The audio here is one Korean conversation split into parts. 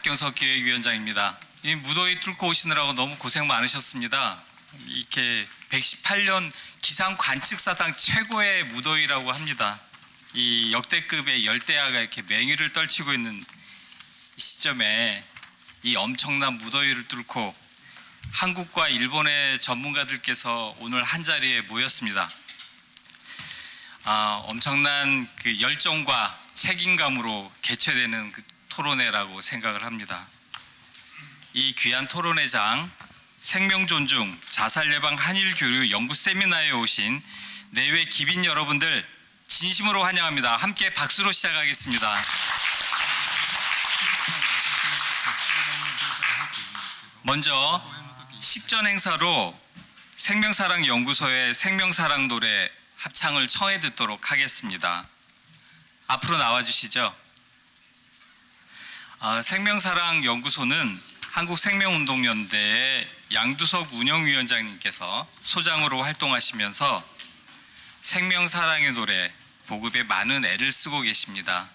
박경석 기획위원장입니다. 이 무더위 뚫고 오시느라고 너무 고생 많으셨습니다. 이렇게 118년 기상 관측사상 최고의 무더위라고 합니다. 이 역대급의 열대야가 이렇게 맹위를 떨치고 있는 시점에 이 엄청난 무더위를 뚫고 한국과 일본의 전문가들께서 오늘 한 자리에 모였습니다. 엄청난 그 열정과 책임감으로 개최되는 그 토론회라고 생각을 합니다. 이 귀한 토론회장, 생명존중, 자살예방 한일교류 연구 세미나에 오신 내외 기빈 여러분들 진심으로 환영합니다. 함께 박수로 시작하겠습니다. 먼저 식전 행사로 생명사랑연구소의 생명사랑 노래 합창을 청해 듣도록 하겠습니다. 앞으로 나와주시죠. 생명사랑연구소는 한국생명운동연대의 양두석 운영위원장님께서 소장으로 활동하시면서 생명사랑의 노래 보급에 많은 애를 쓰고 계십니다.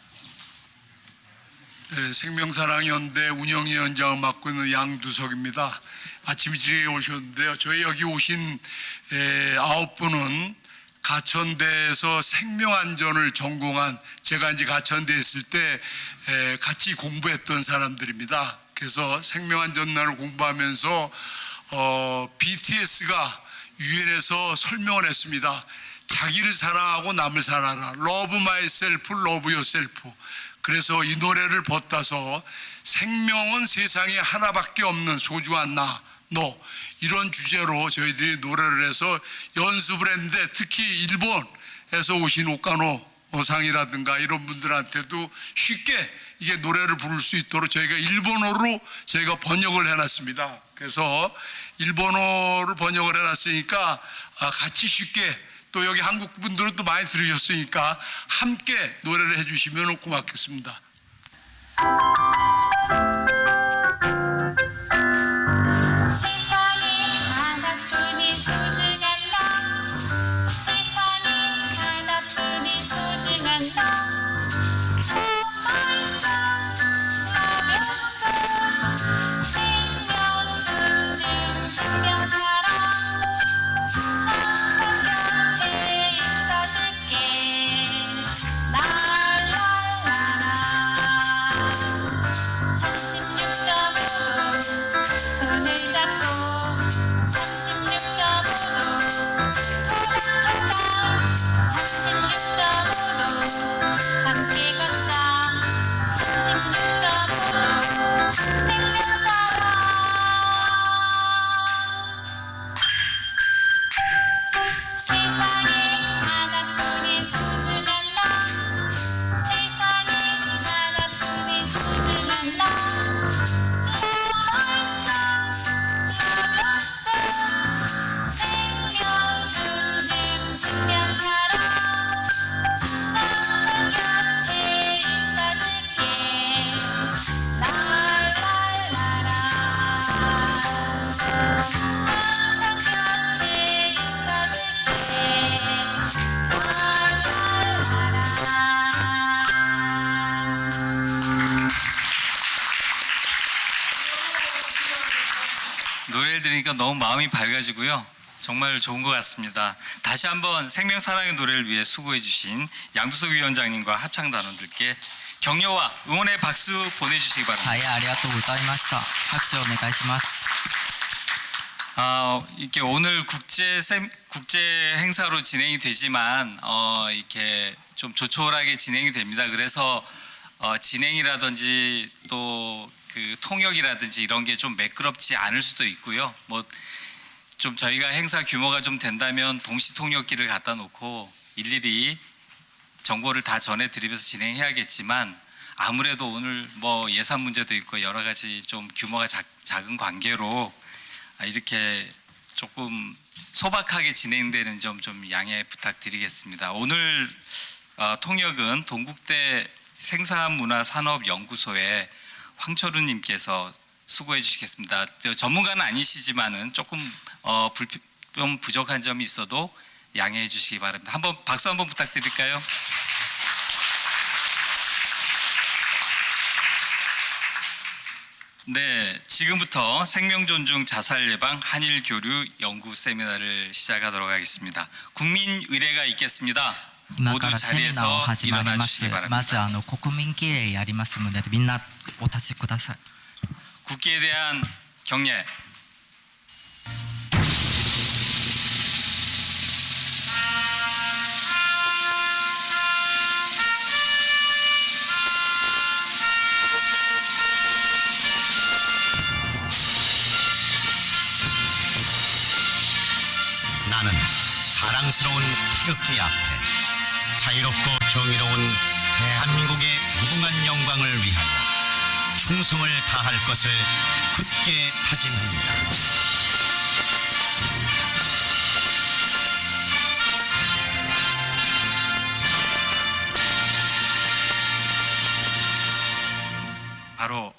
네, 생명사랑연대 운영위원장을 맡고 있는 양두석입니다. 아침 일찍 오셨는데요. 저희 여기 오신 9분은 가천대에서 생명안전을 전공한, 제가 이제 가천대에 있을 때 같이 공부했던 사람들입니다. 그래서 생명안전론을 공부하면서 BTS가 유엔에서 설명을 했습니다. 자기를 사랑하고 남을 사랑하라. Love myself, love yourself. 그래서 이 노래를 벗다서 생명은 세상에 하나밖에 없는 소중한 나, 너, 이런 주제로 저희들이 노래를 해서 연습을 했는데, 특히 일본에서 오신 오카노 상이라든가 이런 분들한테도 쉽게 이게 노래를 부를 수 있도록 저희가 일본어로 저희가 번역을 해놨습니다. 그래서 일본어를 번역을 해놨으니까 같이 쉽게, 또 여기 한국 분들은 또 많이 들으셨으니까 함께 노래를 해주시면 고맙겠습니다. 노래를 들으니까 너무 마음이 밝아지고요. 정말 좋은 것 같습니다. 다시 한번 생명사랑의 노래를 위해 수고해 주신 양두석 위원장님과 합창단원들께 격려와 응원의 박수 보내주시기 바랍니다. はい、ありがとうございました。拍手をお願いします。 이렇게 오늘 국제 행사로 진행이 되지만 이렇게 좀 조촐하게 진행이 됩니다. 그래서 진행이라든지 또 그 통역이라든지 이런 게 좀 매끄럽지 않을 수도 있고요. 뭐 좀 저희가 행사 규모가 좀 된다면 동시 통역기를 갖다 놓고 일일이 정보를 다 전해드리면서 진행해야겠지만, 아무래도 오늘 뭐 예산 문제도 있고 여러 가지 좀 규모가 작은 관계로 이렇게 조금 소박하게 진행되는 점 좀 양해 부탁드리겠습니다. 오늘 통역은 동국대 생산문화산업연구소의 황철우님께서 수고해 주시겠습니다. 전문가는 아니시지만은 조금 좀 부족한 점이 있어도 양해해 주시기 바랍니다. 한번 박수 한번 부탁드릴까요? 네, 지금부터 생명 존중 자살 예방 한일 교류 연구 세미나를 시작하도록 하겠습니다. 국민 의례가 있겠습니다. 今 모두 からセミナーを 자리에서 始まり 일어나 ます 주시기 まず 바랍니다. 国民敬礼やりますのでみんなお立ちください 국기에 대한 경례. 나는 자랑스러운 태극기 앞에 자유롭고 정의로운 대한민국의 무궁한 영광을 위하여 충성을 다할 것을 굳게 다짐합니다. 바로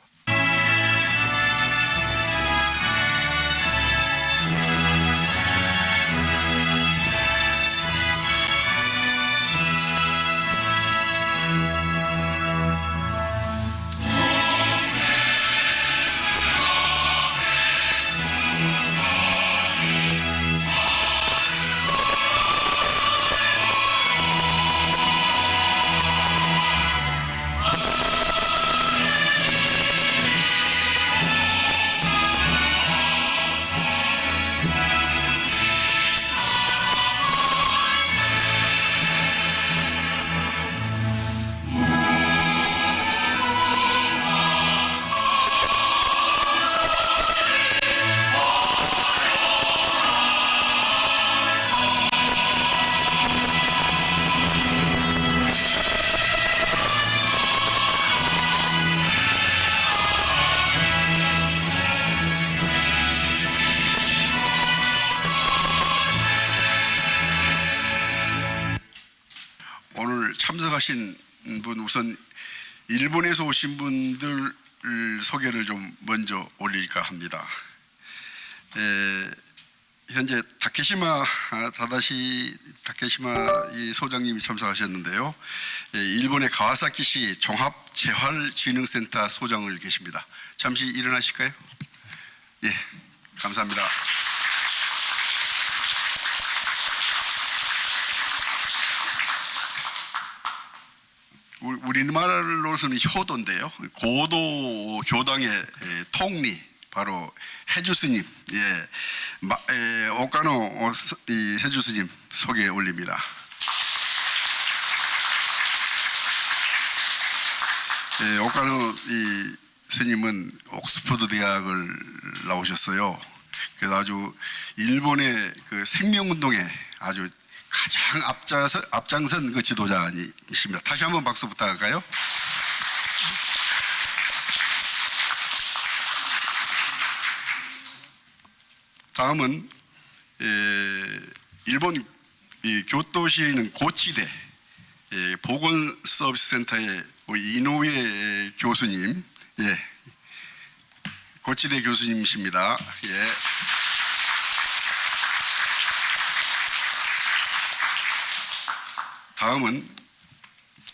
오늘 참석하신 분 우선 일본에서 오신 분들 소개를 좀 먼저 올릴까 합니다. 현재 다케시마 이 소장님이 참석하셨는데요. 일본의 가와사키시 종합재활진흥센터 소장을 계십니다. 잠시 일어나실까요? 예, 감사합니다. 우리말로서는 효도인데요. 고도 교당의 통리 바로 해주 스님, 오카노 해주 스님 소개 올립니다. 오카노 이 스님은 옥스퍼드 대학을 나오셨어요. 그래서 아주 일본의 그 생명운동에 아주 가장 앞장선 그 지도자이십니다. 다시 한번 박수 부탁할까요? 다음은 일본 교토시에 있는 고치대 보건서비스센터의 우리 이노우에 교수님, 고치대 교수님이십니다. 다음은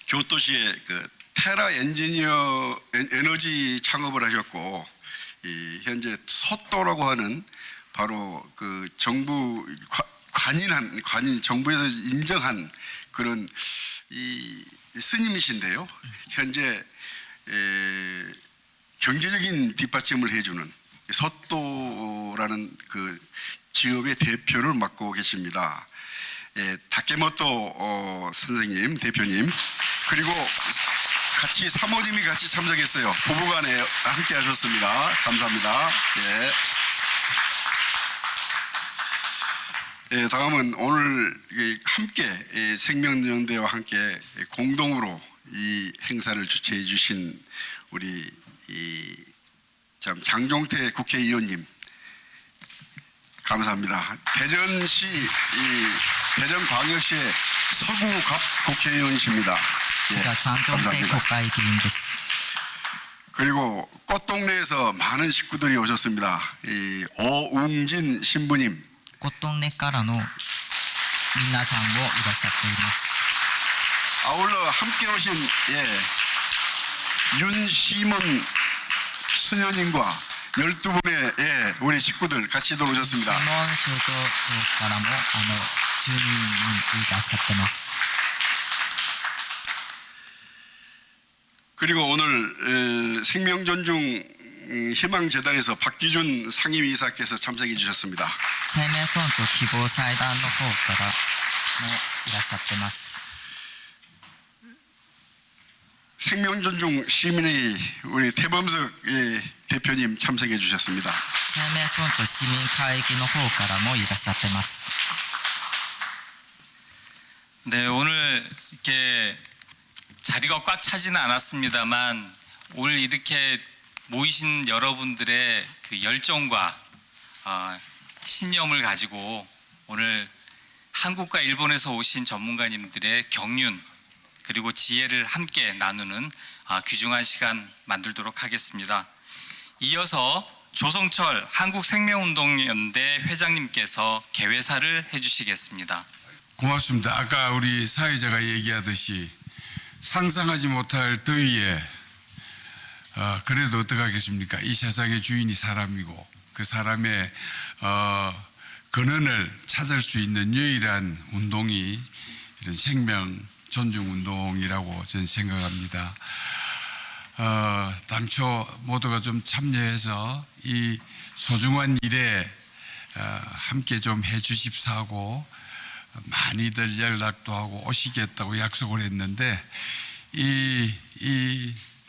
교토시의 그 테라 에너지 창업을 하셨고 현재 소토라고 하는 바로 그 정부 정부에서 인정한 그런 이 스님이신데요. 현재 경제적인 뒷받침을 해주는 소토라는 그 기업의 대표를 맡고 계십니다. 다케모토 선생님, 대표님, 그리고 같이 사모님이 같이 참석했어요. 부부간에 함께 하셨습니다. 감사합니다. 다음은 오늘 함께 생명연대와 함께 공동으로 이 행사를 주최해 주신 우리 장종태 국회의원님 감사합니다. 대전광역시의 서구갑 국회의원이십니다. こちらチャンチョンテイ国会議員です 그리고 꽃동네에서 많은 식구들이 오셨습니다. 오웅진 신부님, コットンネからの皆さんもいらっしゃっています 아울러 함께 오신 윤시몬 수녀님과 12분의 예, 우리 식구들 같이 들어오셨습니다. 専門省庁からも10人いらっしゃってます。 그리고 오늘 생명존중 희망재단에서 박기준 상임이사께서 참석해 주셨습니다. 生命尊重希望祭壇の方からもいらっしゃってます。 생명존중 시민의 우리 태범석 대표님 참석해 주셨습니다. 生命尊重市民会議の方からもいらっしゃってます。 네, 오늘 이렇게 자리가 꽉 차지는 않았습니다만 오늘 이렇게 모이신 여러분들의 그 열정과 신념을 가지고 오늘 한국과 일본에서 오신 전문가님들의 경륜 그리고 지혜를 함께 나누는 귀중한 시간 만들도록 하겠습니다. 이어서 조성철 한국생명운동연대 회장님께서 개회사를 해주시겠습니다. 고맙습니다. 아까 우리 사회자가 얘기하듯이 상상하지 못할 더위에 그래도 어떡하겠습니까? 이 세상의 주인이 사람이고 그 사람의 근원을 찾을 수 있는 유일한 운동이 이런 생명 존중 운동이라고 저는 생각합니다. 당초 모두가 좀 참여해서 이 소중한 일에 함께 좀 해주십사고 많이들 연락도 하고 오시겠다고 약속을 했는데 이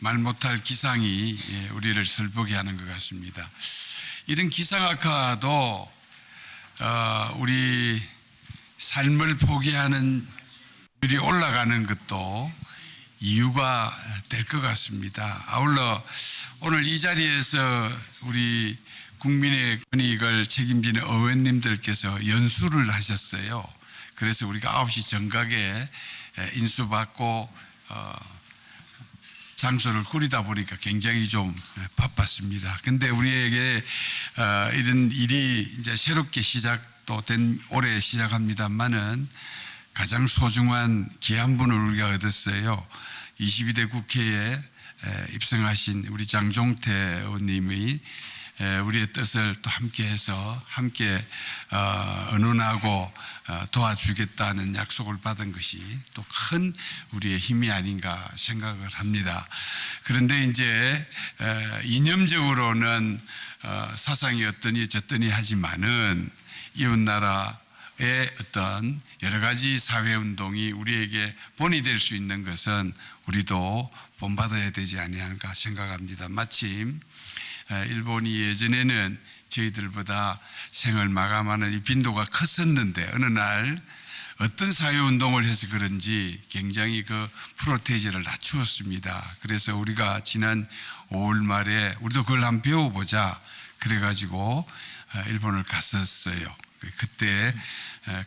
말 못할 기상이 우리를 슬프게 하는 것 같습니다. 이런 기상악화도 우리 삶을 포기하는 율이 올라가는 것도 이유가 될 것 같습니다. 아울러 오늘 이 자리에서 우리 국민의 권익을 책임지는 의원님들께서 연수를 하셨어요. 그래서 우리가 9시 정각에 인수받고 장소를 꾸리다 보니까 굉장히 좀 바빴습니다. 근데 우리에게 이런 일이 이제 새롭게 시작도 된 올해 시작합니다만은 가장 소중한 귀한 분을 우리가 얻었어요. 22대 국회에 입성하신 우리 장종태 의원님이 우리의 뜻을 또 함께해서 함께 의논하고 도와주겠다는 약속을 받은 것이 또 큰 우리의 힘이 아닌가 생각을 합니다. 그런데 이제 이념적으로는 사상이 어떠니 저떠니 하지만은 이웃나라의 어떤 여러 가지 사회운동이 우리에게 본이 될 수 있는 것은 우리도 본받아야 되지 아니할까 생각합니다. 마침 일본이 예전에는 저희들보다 생을 마감하는 이 빈도가 컸었는데 어느 날 어떤 사회운동을 해서 그런지 굉장히 그 프로테이지를 낮추었습니다. 그래서 우리가 지난 5월 말에 우리도 그걸 한번 배워보자 그래가지고 일본을 갔었어요. 그때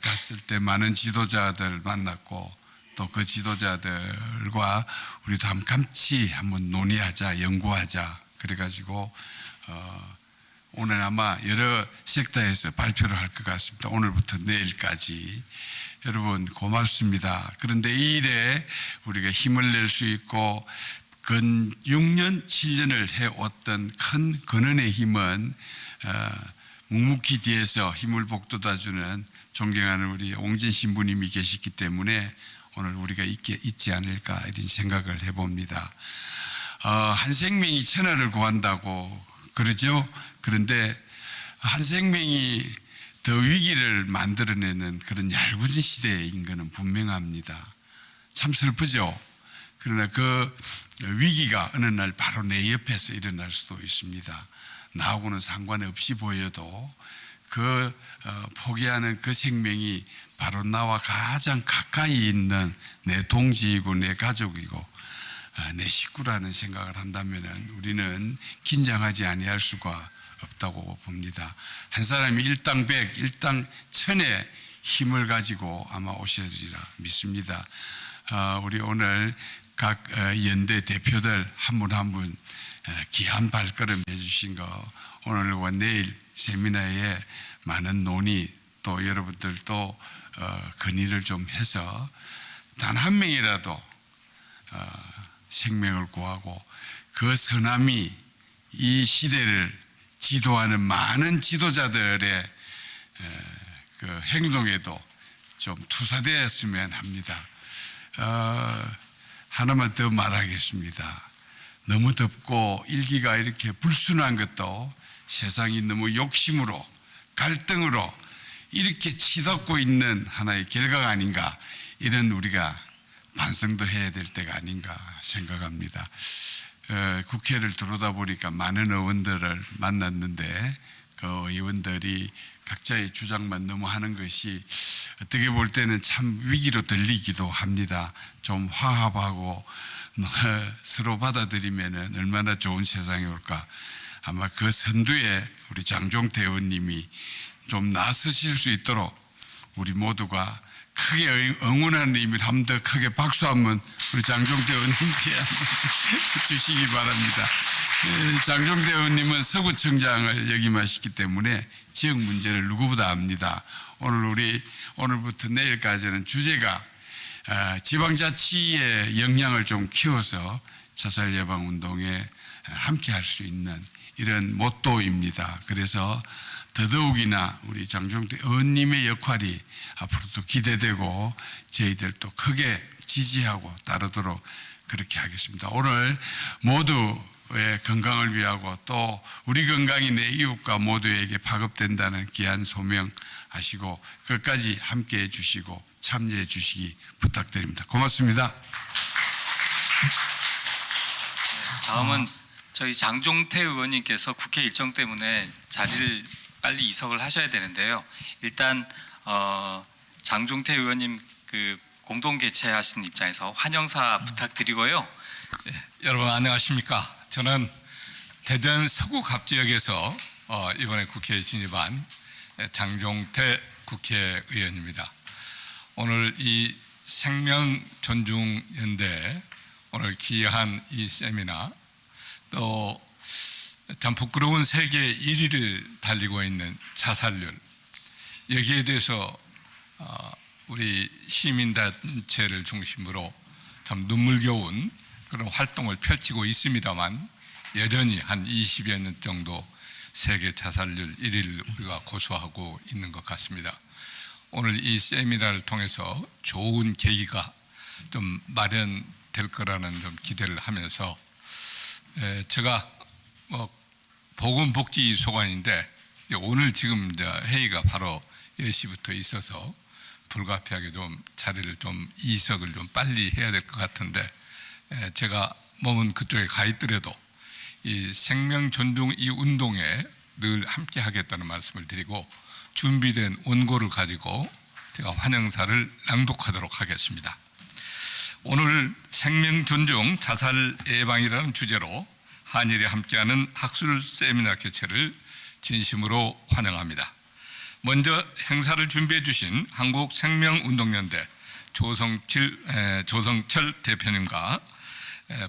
갔을 때 많은 지도자들 만났고 또 그 지도자들과 우리도 한번 같이 한번 논의하자 연구하자 그래가지고 오늘 아마 여러 섹터에서 발표를 할 것 같습니다. 오늘부터 내일까지 여러분 고맙습니다. 그런데 이 일에 우리가 힘을 낼 수 있고 근 6년 7년을 해왔던 큰 근원의 힘은 묵묵히 뒤에서 힘을 북돋아주는 존경하는 우리 옹진 신부님이 계시기 때문에 오늘 우리가 있지 않을까 이런 생각을 해봅니다. 한 생명이 천하를 구한다고 그러죠. 그런데 한 생명이 더 위기를 만들어내는 그런 얄궂은 시대인 것은 분명합니다. 참 슬프죠. 그러나 그 위기가 어느 날 바로 내 옆에서 일어날 수도 있습니다. 나하고는 상관없이 보여도 그 포기하는 그 생명이 바로 나와 가장 가까이 있는 내 동지이고 내 가족이고 내 식구라는 생각을 한다면 우리는 긴장하지 아니할 수가 없다고 봅니다. 한 사람이 일당 백, 일당 천의 힘을 가지고 아마 오시리라 믿습니다. 우리 오늘 각 연대 대표들 한 분 한 분 귀한 발걸음 해주신 거 오늘과 내일 세미나에 많은 논의 또 여러분들도 건의를 좀 해서 단 한 명이라도 생명을 구하고 그 선함이 이 시대를 지도하는 많은 지도자들의 그 행동에도 좀 투사되었으면 합니다. 하나만 더 말하겠습니다. 너무 덥고 일기가 이렇게 불순한 것도 세상이 너무 욕심으로 갈등으로 이렇게 치닫고 있는 하나의 결과가 아닌가, 이런 우리가 반성도 해야 될 때가 아닌가 생각합니다. 국회를 들어오다 보니까 많은 의원들을 만났는데 그 의원들이 각자의 주장만 너무 하는 것이 어떻게 볼 때는 참 위기로 들리기도 합니다. 좀 화합하고 서로 받아들이면 얼마나 좋은 세상이 올까. 아마 그 선두에 우리 장종태 의원님이 좀 나서실 수 있도록 우리 모두가 크게 응원하는 의미로 한 번 더 크게 박수 한번 우리 장종태 의원님께 주시기 바랍니다. 장종태 의원님은 서구청장을 역임하시기 때문에 지역 문제를 누구보다 압니다. 오늘부터 내일까지는 주제가 지방자치의 역량을 좀 키워서 자살 예방 운동에 함께 할 수 있는 이런 모토입니다. 그래서 더더욱이나 우리 장종태 의원님의 역할이 앞으로도 기대되고 저희들도 크게 지지하고 따르도록 그렇게 하겠습니다. 오늘 모두의 건강을 위하고 또 우리 건강이 내 이웃과 모두에게 파급된다는 귀한 소명하시고 끝까지 함께해 주시고 참여해 주시기 부탁드립니다. 고맙습니다. 다음은 저희 장종태 의원님께서 국회 일정 때문에 자리를 빨리 이석을 하셔야 되는데요. 일단 장종태 의원님 그 공동 개최하신 입장에서 환영사 부탁드리고요. 여러분 안녕하십니까? 저는 대전 서구갑지역에서 이번에 국회에 진입한 장종태 국회의원입니다. 오늘 이 생명존중연대 오늘 기여한 이 세미나 또 참 부끄러운 세계 1위를 달리고 있는 자살률, 여기에 대해서 우리 시민단체를 중심으로 참 눈물겨운 그런 활동을 펼치고 있습니다만 여전히 한 20여 년 정도 세계 자살률 1위를 우리가 고수하고 있는 것 같습니다. 오늘 이 세미나를 통해서 좋은 계기가 좀 마련될 거라는 좀 기대를 하면서 제가 보건복지소관인데 오늘 지금 회의가 바로 10시부터 있어서 불가피하게 좀 자리를 좀 이석을 좀 빨리 해야 될 것 같은데 제가 몸은 그쪽에 가 있더라도 이 생명 존중 이 운동에 늘 함께 하겠다는 말씀을 드리고 준비된 원고를 가지고 제가 환영사를 낭독하도록 하겠습니다. 오늘 생명 존중 자살 예방이라는 주제로 한일이 함께하는 학술 세미나 개최를 진심으로 환영합니다. 먼저 행사를 준비해 주신 한국생명운동연대 조성철 대표님과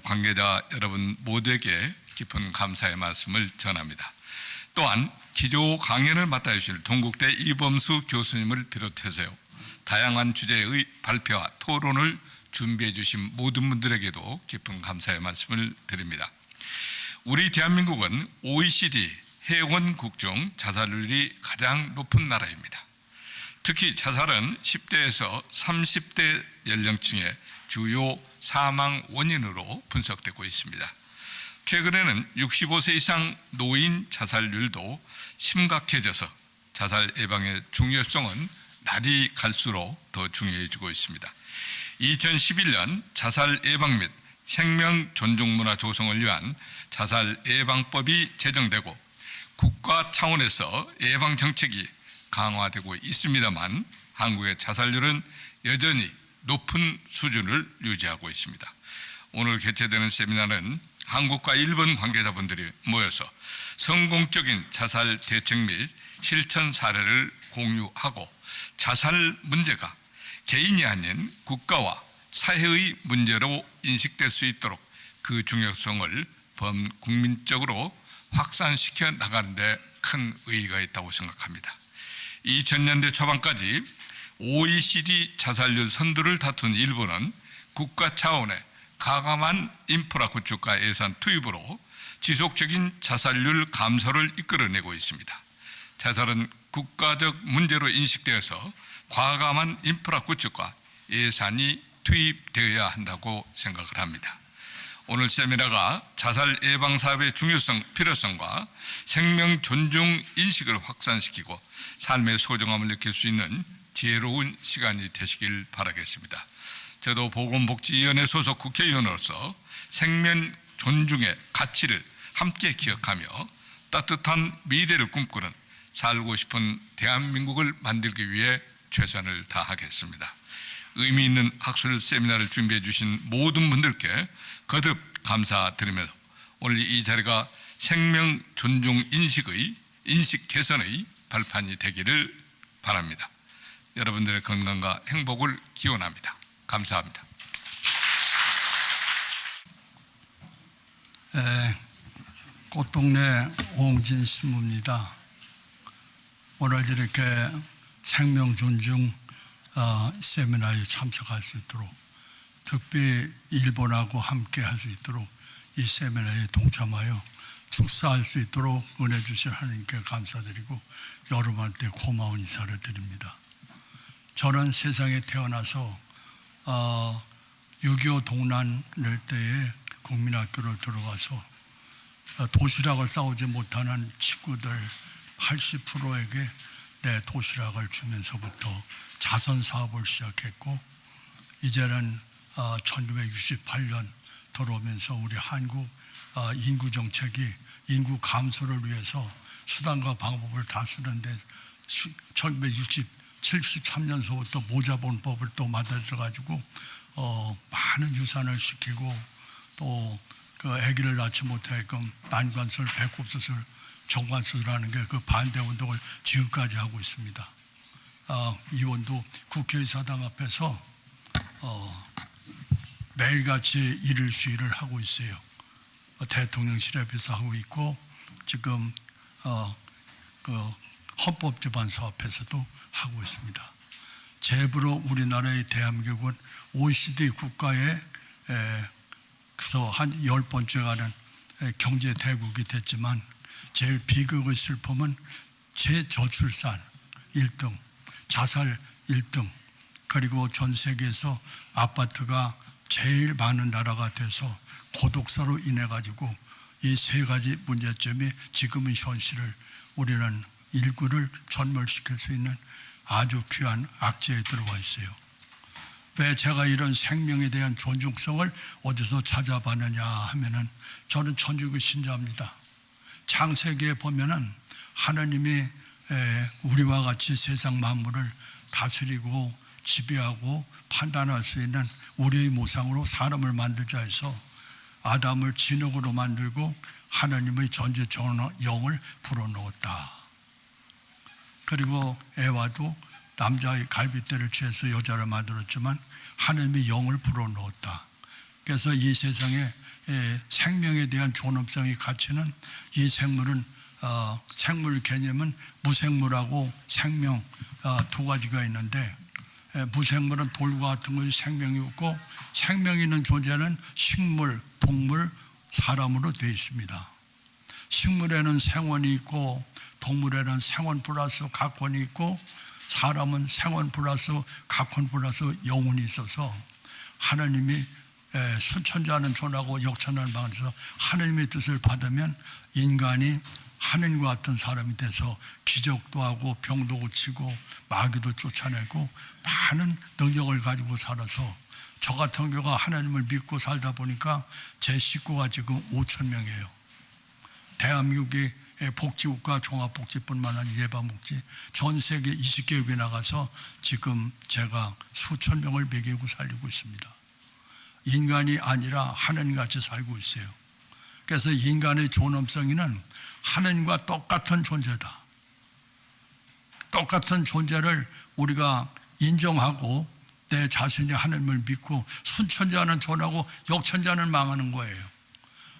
관계자 여러분 모두에게 깊은 감사의 말씀을 전합니다. 또한 기조 강연을 맡아주실 동국대 이범수 교수님을 비롯해서요, 다양한 주제의 발표와 토론을 준비해 주신 모든 분들에게도 깊은 감사의 말씀을 드립니다. 우리 대한민국은 OECD 회원국 중 자살률이 가장 높은 나라입니다. 특히 자살은 10대에서 30대 연령층의 주요 사망 원인으로 분석되고 있습니다. 최근에는 65세 이상 노인 자살률도 심각해져서 자살 예방의 중요성은 날이 갈수록 더 중요해지고 있습니다. 2011년 자살 예방 및 생명 존중 문화 조성을 위한 자살 예방법이 제정되고 국가 차원에서 예방 정책이 강화되고 있습니다만 한국의 자살률은 여전히 높은 수준을 유지하고 있습니다. 오늘 개최되는 세미나는 한국과 일본 관계자분들이 모여서 성공적인 자살 대책 및 실천 사례를 공유하고 자살 문제가 개인이 아닌 국가와 사회의 문제로 인식될 수 있도록 그 중요성을 범국민적으로 확산시켜 나가는 데 큰 의의가 있다고 생각합니다. 2000년대 초반까지 OECD 자살률 선두를 다툰 일본은 국가 차원의 가감한 인프라 구축과 예산 투입으로 지속적인 자살률 감소를 이끌어내고 있습니다. 자살은 국가적 문제로 인식되어서 과감한 인프라 구축과 예산이 투입되어야 한다고 생각을 합니다. 오늘 세미나가 자살 예방 사업의 중요성, 필요성과 생명 존중 인식을 확산시키고 삶의 소중함을 느낄 수 있는 지혜로운 시간이 되시길 바라겠습니다. 저도 보건복지위원회 소속 국회의원으로서 생명 존중의 가치를 함께 기억하며 따뜻한 미래를 꿈꾸는 살고 싶은 대한민국을 만들기 위해 최선을 다하겠습니다. 의미 있는 학술 세미나를 준비해 주신 모든 분들께 거듭 감사드리며 오늘 이 자리가 생명 존중 인식 개선의 발판이 되기를 바랍니다. 여러분들의 건강과 행복을 기원합니다. 감사합니다. 꽃동네 오홍진 신부입니다. 오늘 이렇게 생명 존중 세미나에 참석할 수 있도록, 특히 일본하고 함께 할 수 있도록 이 세미나에 동참하여 축사할 수 있도록 은혜 주신 하나님께 감사드리고 여러분한테 고마운 인사를 드립니다. 저는 세상에 태어나서 6.25 동란일 때에 국민학교로 들어가서 도시락을 싸우지 못하는 친구들 80%에게 내 도시락을 주면서부터 자선 사업을 시작했고, 이제는 1968년 들어오면서 우리 한국 인구 정책이 인구 감소를 위해서 수단과 방법을 다 쓰는데 1973년서부터 모자본법을 또 만들어가지고 많은 유산을 시키고 또 그 아기를 낳지 못하게끔 난관술, 배꼽수술, 정관수술하는 게 그 반대 운동을 지금까지 하고 있습니다. 의원도 국회의사당 앞에서 매일같이 일일 시위를 하고 있어요. 대통령실 앞에서 하고 있고, 지금 그 헌법재판소 앞에서도 하고 있습니다. 제부로 우리나라의 대한민국은 OECD 국가에 그래서 한 10번째 가는 경제 대국이 됐지만 제일 비극의 슬픔은 저출산 1등, 자살 1등, 그리고 전 세계에서 아파트가 제일 많은 나라가 돼서 고독사로 인해 가지고 이 세 가지 문제점이 지금의 현실을 우리는 인구를 전멸시킬 수 있는 아주 귀한 악재에 들어와 있어요. 왜 제가 이런 생명에 대한 존중성을 어디서 찾아봤느냐 하면은, 저는 천주교 신자입니다. 창세기에 보면은 하나님이 우리와 같이 세상 만물을 다스리고 지배하고 판단할 수 있는 우리의 모상으로 사람을 만들자 해서 아담을 진흙으로 만들고 하나님의 전지전능한 영을 불어넣었다. 그리고 에와도 남자의 갈빗대를 취해서 여자를 만들었지만 하나님의 영을 불어넣었다. 그래서 이 세상에 생명에 대한 존엄성의 가치는, 이 생물은 생물 개념은 무생물하고 생명 두 가지가 있는데, 무생물은 돌과 같은 것이 생명이 없고 생명 있는 존재는 식물, 동물, 사람으로 되어 있습니다. 식물에는 생원이 있고 동물에는 생원 플러스 각원이 있고 사람은 생원 플러스 각원 플러스 영혼이 있어서 하나님이 순천자는 존하고 역천하는 방에서 하나님의 뜻을 받으면 인간이 하나님과 같은 사람이 돼서 기적도 하고 병도 고치고 마귀도 쫓아내고 많은 능력을 가지고 살아서, 저 같은 경우가 하나님을 믿고 살다 보니까 제 식구가 지금 5,000명이에요. 대한민국의 복지국가 종합복지뿐만 아니라 예방복지 전 세계 20개국에 나가서 지금 제가 수천 명을 먹이고 살리고 있습니다. 인간이 아니라 하나님같이 살고 있어요. 그래서 인간의 존엄성에는 하나님과 똑같은 존재다. 똑같은 존재를 우리가 인정하고 내 자신이 하나님을 믿고 순천자는 존하고 역천자는 망하는 거예요.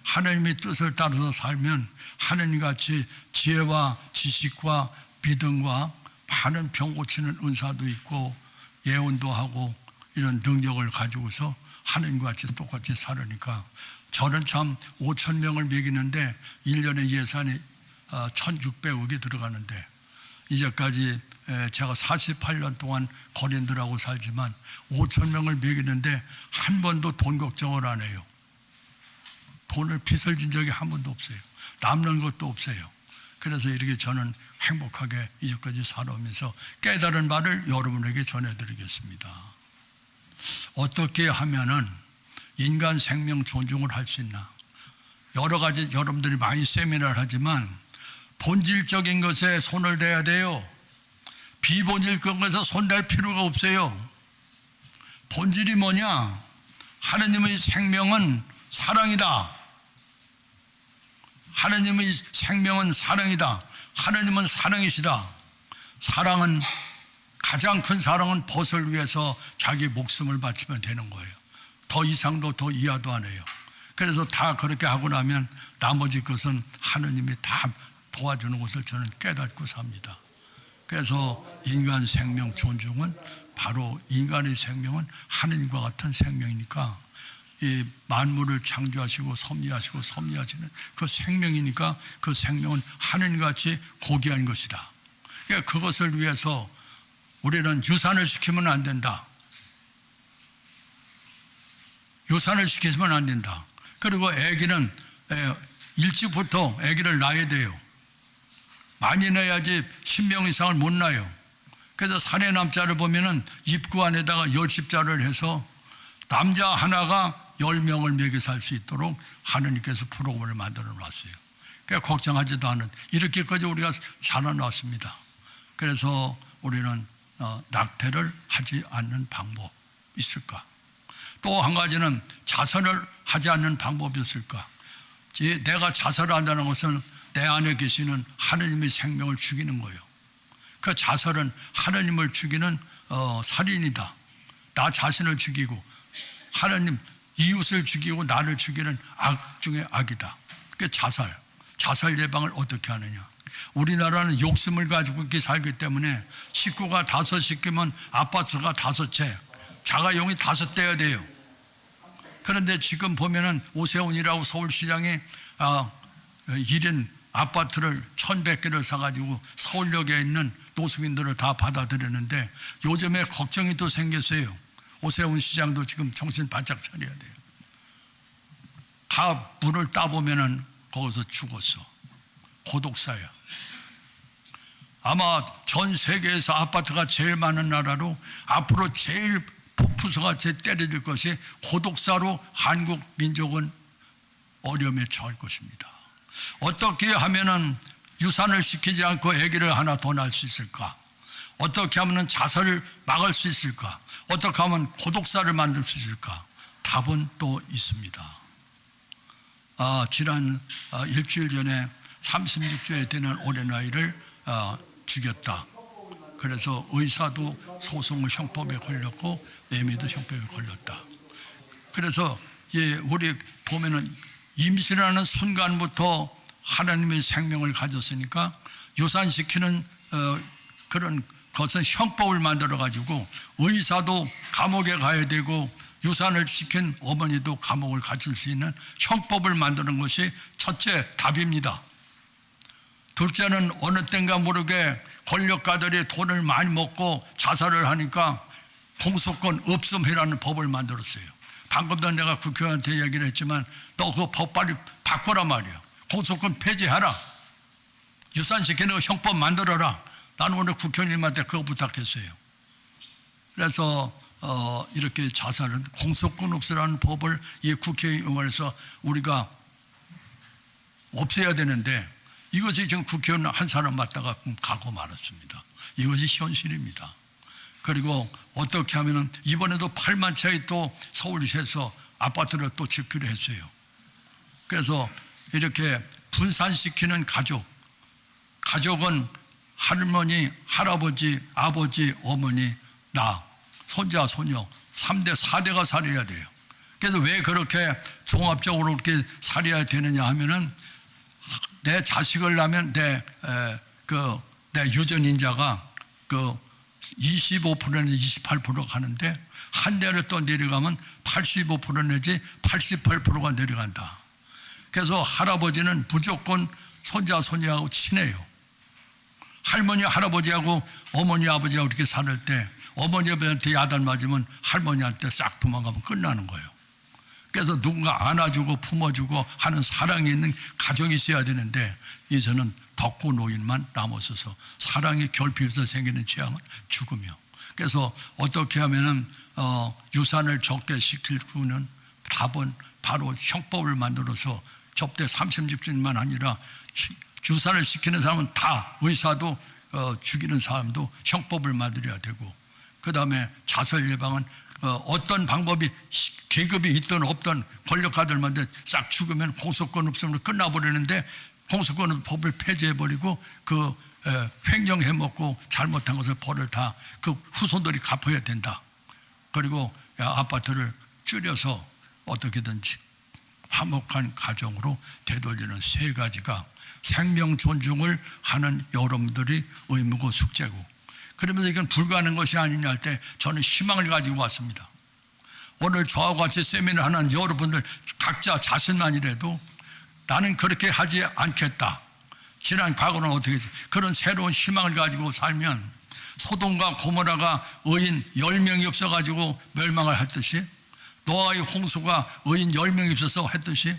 하나님의 뜻을 따라서 살면 하나님같이 지혜와 지식과 믿음과 많은 병 고치는 은사도 있고 예언도 하고 이런 능력을 가지고서 하나님과 같이 똑같이 살으니까 저는 참 5천 명을 먹이는데 1년에 예산이 1,600억이 들어가는데 이제까지 제가 48년 동안 거린들하고 살지만 5천 명을 먹이는데 한 번도 돈 걱정을 안 해요. 돈을 빚을 진 적이 한 번도 없어요. 남는 것도 없어요. 그래서 이렇게 저는 행복하게 이제까지 살아오면서 깨달은 말을 여러분에게 전해드리겠습니다. 어떻게 하면은 인간 생명 존중을 할 수 있나? 여러 가지 여러분들이 많이 세미나를 하지만 본질적인 것에 손을 대야 돼요. 비본질적인 것에 손댈 필요가 없어요. 본질이 뭐냐? 하나님의 생명은 사랑이다. 하나님의 생명은 사랑이다. 하나님은 사랑이시다. 사랑은, 가장 큰 사랑은 벗을 위해서 자기 목숨을 바치면 되는 거예요. 더 이상도 더 이하도 안 해요. 그래서 다 그렇게 하고 나면 나머지 것은 하나님이 다 도와주는 것을 저는 깨닫고 삽니다. 그래서 인간 생명 존중은 바로 인간의 생명은 하나님과 같은 생명이니까 이 만물을 창조하시고 섭리하시고 섭리하시는 그 생명이니까 그 생명은 하나님같이 고귀한 것이다. 그러니까 그것을 위해서 우리는 유산을 시키면 안 된다. 유산을 시키면 안 된다. 그리고 아기는 일찍부터 아기를 낳아야 돼요. 많이 낳아야지 10명 이상을 못 낳아요. 그래서 사내 남자를 보면은 입구 안에다가 10십자를 해서 남자 하나가 10명을 먹여 살 수 있도록 하느님께서 프로그램을 만들어 놨어요. 그러니까 걱정하지도 않은, 이렇게까지 우리가 살아났습니다. 그래서 우리는 낙태를 하지 않는 방법 있을까? 또 한 가지는 자살을 하지 않는 방법이 있을까? 내가 자살을 한다는 것은 내 안에 계시는 하나님의 생명을 죽이는 거예요. 그 자살은 하나님을 죽이는 살인이다. 나 자신을 죽이고 하나님, 이웃을 죽이고 나를 죽이는 악 중에 악이다. 그 자살 예방을 어떻게 하느냐? 우리나라는 욕심을 가지고 이렇게 살기 때문에 식구가 5식구면 아파트가 5채, 자가용이 5대야 돼요. 그런데 지금 보면은 오세훈이라고 서울시장이 1인 아파트를 1,100개를 사가지고 서울역에 있는 노숙인들을 다 받아들이는데 요즘에 걱정이 또 생겼어요. 오세훈 시장도 지금 정신 바짝 차려야 돼요. 다 문을 따보면은 거기서 죽었어. 고독사야. 아마 전 세계에서 아파트가 제일 많은 나라로 앞으로 제일 폭부서가 때려질 것이 고독사로 한국 민족은 어려움에 처할 것입니다. 어떻게 하면은 유산을 시키지 않고 아기를 하나 더 낳을 수 있을까? 어떻게 하면 자살을 막을 수 있을까? 어떻게 하면 고독사를 만들 수 있을까? 답은 또 있습니다. 지난 일주일 전에 36주에 되는 어린아이를 죽였다. 그래서 의사도 소송을 형법에 걸렸고 애미도 형법에 걸렸다. 그래서 우리 보면은 임신하는 순간부터 하나님의 생명을 가졌으니까 유산시키는 그런 것은 형법을 만들어 가지고 의사도 감옥에 가야 되고 유산을 시킨 어머니도 감옥을 갇힐 수 있는 형법을 만드는 것이 첫째 답입니다. 둘째는 어느 땐가 모르게 권력가들이 돈을 많이 먹고 자살을 하니까 공소권 없음이라는 법을 만들었어요. 방금도 내가 국회의원한테 얘기를 했지만 너 그 법 빨리 바꿔라 말이야. 공소권 폐지하라. 유산시키는 형법 만들어라. 나는 오늘 국회의원님한테 그거 부탁했어요. 그래서 이렇게 자살은 공소권 없으라는 법을 이 국회의원에서 우리가 없애야 되는데 이것이 지금 국회의원 한 사람 맞다가 가고 말았습니다. 이것이 현실입니다. 그리고 어떻게 하면은 이번에도 8만 채의 또 서울시에서 아파트를 또 짓기로 했어요. 그래서 이렇게 분산시키는 가족은 할머니, 할아버지, 아버지, 어머니, 나, 손자, 소녀 3대, 4대가 살아야 돼요. 그래서 왜 그렇게 종합적으로 그렇게 살아야 되느냐 하면은 내 자식을 낳으면 내 유전인자가 25%는 28% 가는데 한 대를 또 내려가면 85% 내지 88%가 내려간다. 그래서 할아버지는 무조건 손자 손녀하고 친해요. 할머니 할아버지하고 어머니 아버지하고 이렇게 살 때 어머니 아버지한테 야단 맞으면 할머니한테 싹 도망가면 끝나는 거예요. 그래서 누군가 안아주고 품어주고 하는 사랑이 있는 가정이 있어야 되는데 이제는 덕고 노인만 남았어서 사랑이 결핍해서 생기는 재앙은 죽음이요. 그래서 어떻게 하면은 유산을 적게 시킬 수는 답은 바로 형법을 만들어서 접대 30집뿐만 아니라 유산을 시키는 사람은 다 의사도 죽이는 사람도 형법을 만들어야 되고, 그 다음에 자살 예방은 어떤 방법이 계급이 있든 없든 권력가들만 싹 죽으면 공소권 없으면 끝나버리는데 공소권 법을 폐지해버리고 그 횡령해먹고 잘못한 것을 벌을 다 그 후손들이 갚아야 된다. 그리고 아파트를 줄여서 어떻게든지 화목한 가정으로 되돌리는 세 가지가 생명 존중을 하는 여러분들이 의무고 숙제고, 그러면서 이건 불가능한 것이 아니냐 할 때 저는 희망을 가지고 왔습니다. 오늘 저와 같이 세미나를 하는 여러분들 각자 자신만이라도 나는 그렇게 하지 않겠다. 지난 과거는 어떻게 했지? 그런 새로운 희망을 가지고 살면 소돔과 고모라가 의인 10명이 없어가지고 멸망을 했듯이, 노아의 홍수가 의인 10명이 없어서 했듯이,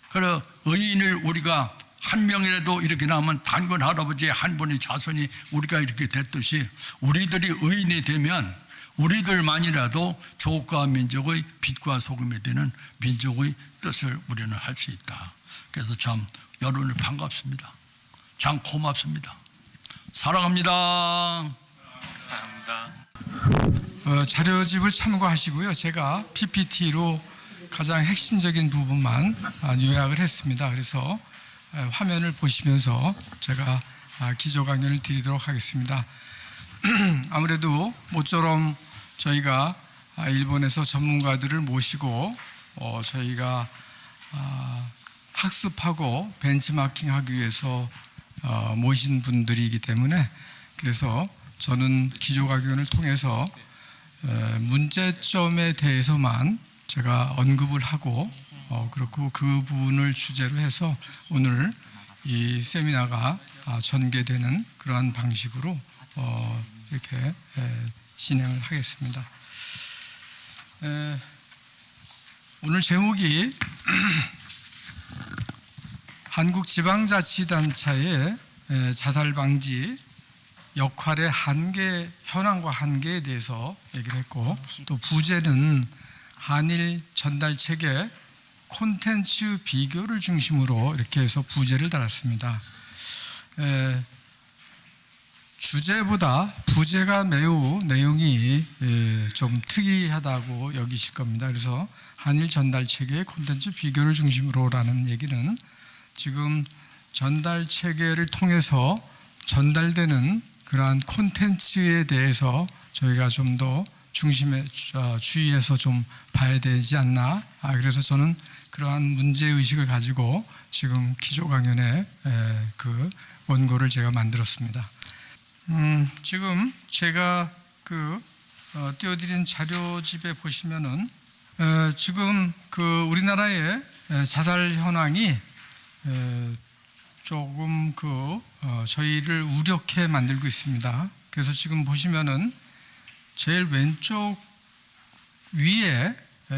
그래 의인을 우리가 한 명이라도 이렇게 나오면 단군 할아버지의 한 분의 자손이 우리가 이렇게 됐듯이 우리들이 의인이 되면 우리들만이라도 조국과 민족의 빛과 소금이 되는 민족의 뜻을 우리는 할 수 있다. 그래서 참 여러분을 반갑습니다. 참 고맙습니다. 사랑합니다. 사랑합니다. 자료집을 참고하시고요. 제가 PPT로 가장 핵심적인 부분만 요약을 했습니다. 그래서 화면을 보시면서 제가 기조 강연을 드리도록 하겠습니다. 아무래도 모처럼 저희가 일본에서 전문가들을 모시고 저희가 학습하고 벤치마킹하기 위해서 모신 분들이기 때문에, 그래서 저는 기조 강연을 통해서 문제점에 대해서만 제가 언급을 하고 그렇고 그 부분을 주제로 해서 오늘 이 세미나가 전개되는 그러한 방식으로 이렇게 진행을 하겠습니다. 오늘 제목이 한국지방자치단체의 자살방지 역할의 한계, 현황과 한계에 대해서 얘기를 했고, 또 부제는 한일 전달체계 콘텐츠 비교를 중심으로 이렇게 해서 부제를 달았습니다. 주제보다 부제가 매우 내용이 좀 특이하다고 여기실 겁니다. 그래서 한일 전달체계의 콘텐츠 비교를 중심으로라는 얘기는 지금 전달체계를 통해서 전달되는 그러한 콘텐츠에 대해서 저희가 좀 더 중심에 주의해서 좀 봐야 되지 않나. 그래서 저는 그러한 문제의식을 가지고 지금 기조 강연의 그 원고를 제가 만들었습니다. 지금 제가 띄워드린 자료집에 보시면은 지금 우리나라의 자살 현황이 조금 저희를 우려케 만들고 있습니다. 그래서 지금 보시면은 제일 왼쪽 위에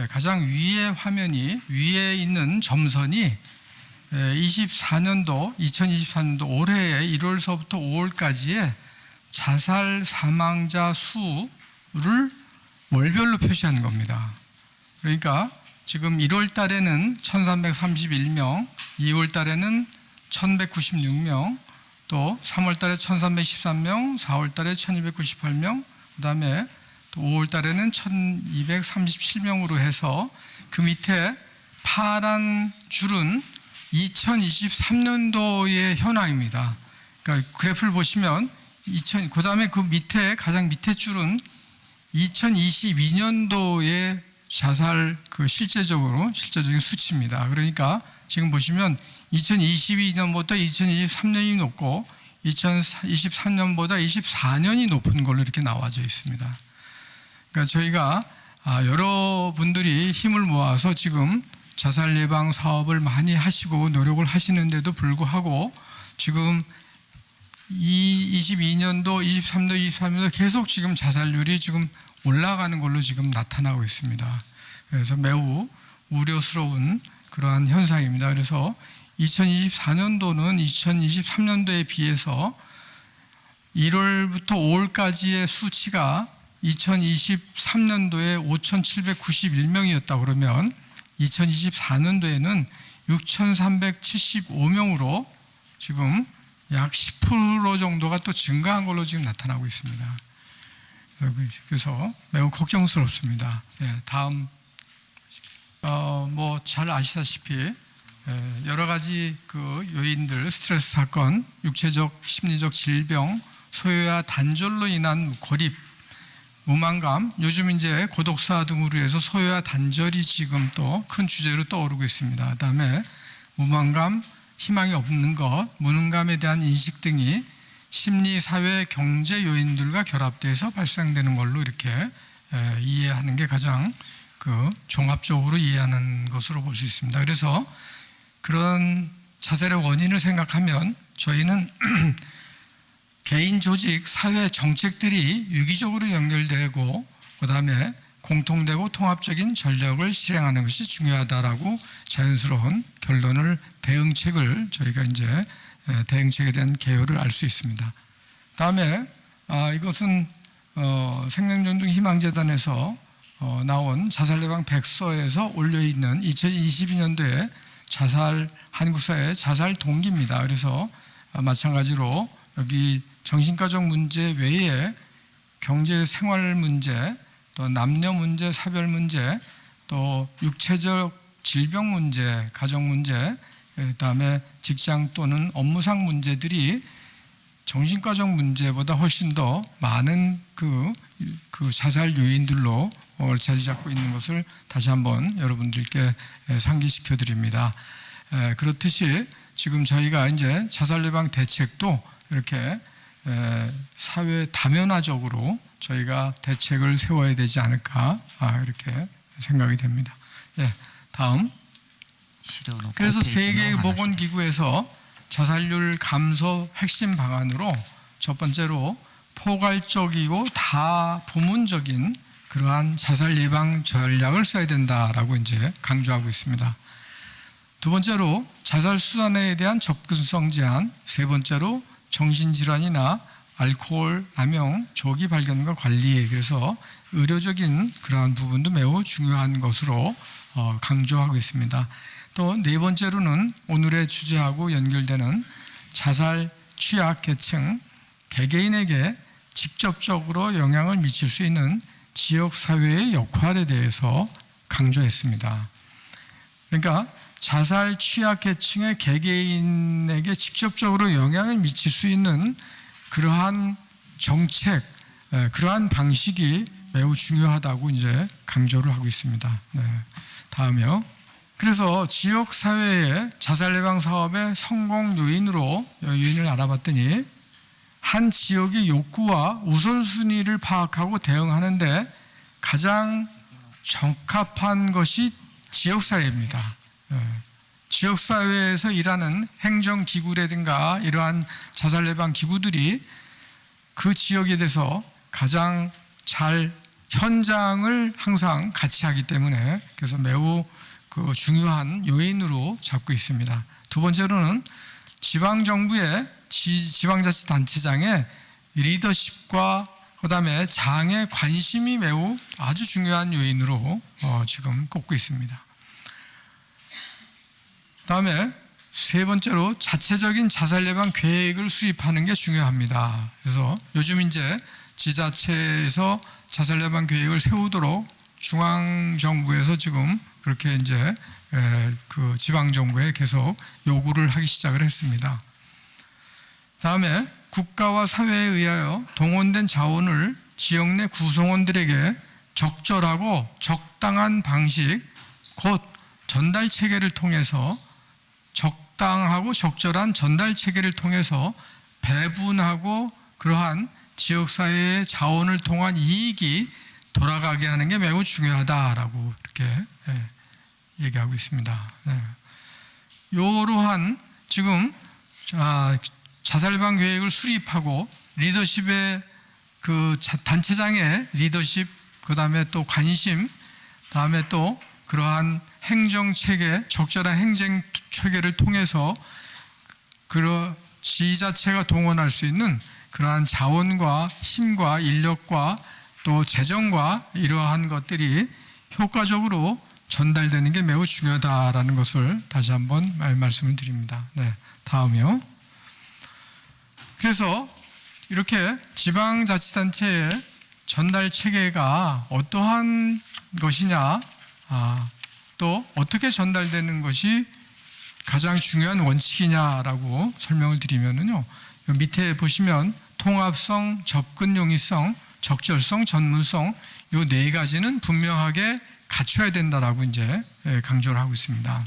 가장 위에 화면이 위에 있는 점선이 2024년도 올해의 1월서부터 5월까지의 자살 사망자 수를 월별로 표시하는 겁니다. 그러니까 지금 1월 달에는 1331명, 2월 달에는 1196명, 또 3월 달에 1313명, 4월 달에 1298명, 그 다음에 또 5월 달에는 1237명으로 해서 그 밑에 파란 줄은 2023년도의 현황입니다. 그러니까 그래프를 보시면 그 다음에 그 밑에 가장 밑에 줄은 2022년도의 자살 실제적인 수치입니다. 그러니까 지금 보시면 2022년보다 2023년이 높고 2023년보다 24년이 높은 걸로 이렇게 나와져 있습니다. 그러니까 저희가 여러분들이 힘을 모아서 지금 자살 예방 사업을 많이 하시고 노력을 하시는데도 불구하고 지금 22년도, 23년도 계속 지금 자살률이 지금 올라가는 걸로 지금 나타나고 있습니다. 그래서 매우 우려스러운 그러한 현상입니다. 그래서 2024년도는 2023년도에 비해서 1월부터 5월까지의 수치가 2023년도에 5,791명이었다 그러면 2024년도에는 6,375명으로 지금 약 10% 정도가 또 증가한 걸로 지금 나타나고 있습니다. 그래서 매우 걱정스럽습니다. 다음 뭐 잘 아시다시피 여러 가지 그 요인들, 스트레스 사건, 육체적, 심리적 질병, 소외와 단절로 인한 고립, 무만감, 요즘 이제 고독사 등으로 해서 소외와 단절이 지금 또 큰 주제로 떠오르고 있습니다. 그다음에 무만감, 희망이 없는 것, 무능감에 대한 인식 등이 심리, 사회, 경제 요인들과 결합돼서 발생되는 걸로 이렇게 이해하는 게 가장 그 종합적으로 이해하는 것으로 볼 수 있습니다. 그래서 그런 자살의 원인을 생각하면 저희는 개인, 조직, 사회 정책들이 유기적으로 연결되고 그다음에 공통되고 통합적인 전략을 실행하는 것이 중요하다라고 자연스러운 결론을 대응책을 저희가 이제 대응책에 대한 개요를 알 수 있습니다. 다음에 이것은 생명전등 희망재단에서 나온 자살예방 백서에서 올려있는 2022년도에 자살 한국사회 자살 동기입니다. 그래서 마찬가지로 여기 정신과적 문제 외에 경제 생활 문제, 또 남녀 문제, 사별 문제, 또 육체적 질병 문제, 가정 문제, 그다음에 직장 또는 업무상 문제들이 정신과적 문제보다 훨씬 더 많은 그 자살 요인들로 자리 잡고 있는 것을 다시 한번 여러분들께 상기시켜 드립니다. 그렇듯이 지금 저희가 이제 자살 예방 대책도 이렇게 사회 다면화적으로 저희가 대책을 세워야 되지 않을까 이렇게 생각이 됩니다. 다음. 그래서 세계보건기구에서 자살률 감소 핵심 방안으로 첫 번째로 포괄적이고 다부문적인 그러한 자살 예방 전략을 써야 된다라고 이제 강조하고 있습니다. 두 번째로 자살 수단에 대한 접근성 제한, 세 번째로 정신질환이나 알코올 남용 조기 발견과 관리, 그래서 의료적인 그러한 부분도 매우 중요한 것으로 강조하고 있습니다. 또 네 번째로는 오늘의 주제하고 연결되는 자살 취약 계층 개개인에게 직접적으로 영향을 미칠 수 있는 지역사회의 역할에 대해서 강조했습니다. 그러니까 자살 취약 계층의 개개인에게 직접적으로 영향을 미칠 수 있는 그러한 정책, 그러한 방식이 매우 중요하다고 이제 강조를 하고 있습니다. 다음이요. 그래서 지역 사회의 자살 예방 사업의 성공 요인을 알아봤더니 한 지역의 욕구와 우선순위를 파악하고 대응하는데 가장 적합한 것이 지역사회입니다. 지역사회에서 일하는 행정기구라든가 이러한 자살 예방 기구들이 그 지역에 대해서 가장 잘 현장을 항상 같이 하기 때문에 그래서 매우 그 중요한 요인으로 잡고 있습니다. 두 번째로는 지방정부의 지방자치단체장의 리더십과 그다음에 장의 관심이 매우 아주 중요한 요인으로 지금 꼽고 있습니다. 다음에 세 번째로 자체적인 자살 예방 계획을 수립하는 게 중요합니다. 그래서 요즘 이제 지자체에서 자살 예방 계획을 세우도록 중앙 정부에서 지금 그렇게 이제 그 지방 정부에 계속 요구를 하기 시작을 했습니다. 다음에 국가와 사회에 의하여 동원된 자원을 지역 내 구성원들에게 적절하고 적당한 방식, 곧 전달 체계를 통해서 적당하고 적절한 전달 체계를 통해서 배분하고 그러한 지역사회의 자원을 통한 이익이 돌아가게 하는 게 매우 중요하다라고 이렇게 얘기하고 있습니다. 이러한 지금 자살 예방 계획을 수립하고 리더십의 그 단체장의 리더십, 그 다음에 또 관심, 다음에 또 그러한 행정 체계, 적절한 행정 체계를 통해서 지자체가 동원할 수 있는 그러한 자원과 힘과 인력과 또 재정과 이러한 것들이 효과적으로 전달되는 게 매우 중요하다라는 것을 다시 한번 말씀을 드립니다. 네, 다음이요. 그래서 이렇게 지방자치단체의 전달 체계가 어떠한 것이냐, 또 어떻게 전달되는 것이 가장 중요한 원칙이냐라고 설명을 드리면은요, 밑에 보시면 통합성, 접근 용이성, 적절성, 전문성 이 네 가지는 분명하게 갖춰야 된다라고 이제 강조를 하고 있습니다.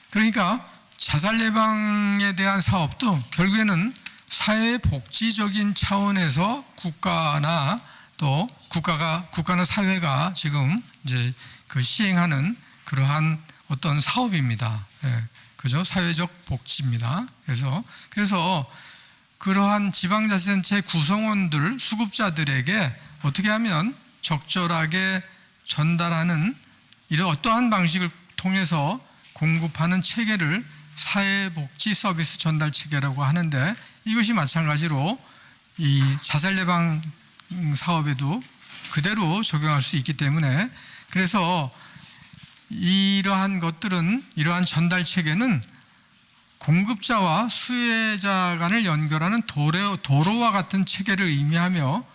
그러니까 자살 예방에 대한 사업도 결국에는 사회 복지적인 차원에서 국가나 또 국가나 사회가 지금 이제 그 시행하는 그러한 어떤 사업입니다. 그죠? 사회적 복지입니다. 그래서 그러한 지방자치단체 구성원들, 수급자들에게 어떻게 하면 적절하게 전달하는 이런 어떠한 방식을 통해서 공급하는 체계를 사회복지 서비스 전달 체계라고 하는데, 이것이 마찬가지로 이 자살 예방 사업에도 그대로 적용할 수 있기 때문에, 그래서 이러한 것들은, 이러한 전달 체계는 공급자와 수혜자 간을 연결하는 도로와 같은 체계를 의미하며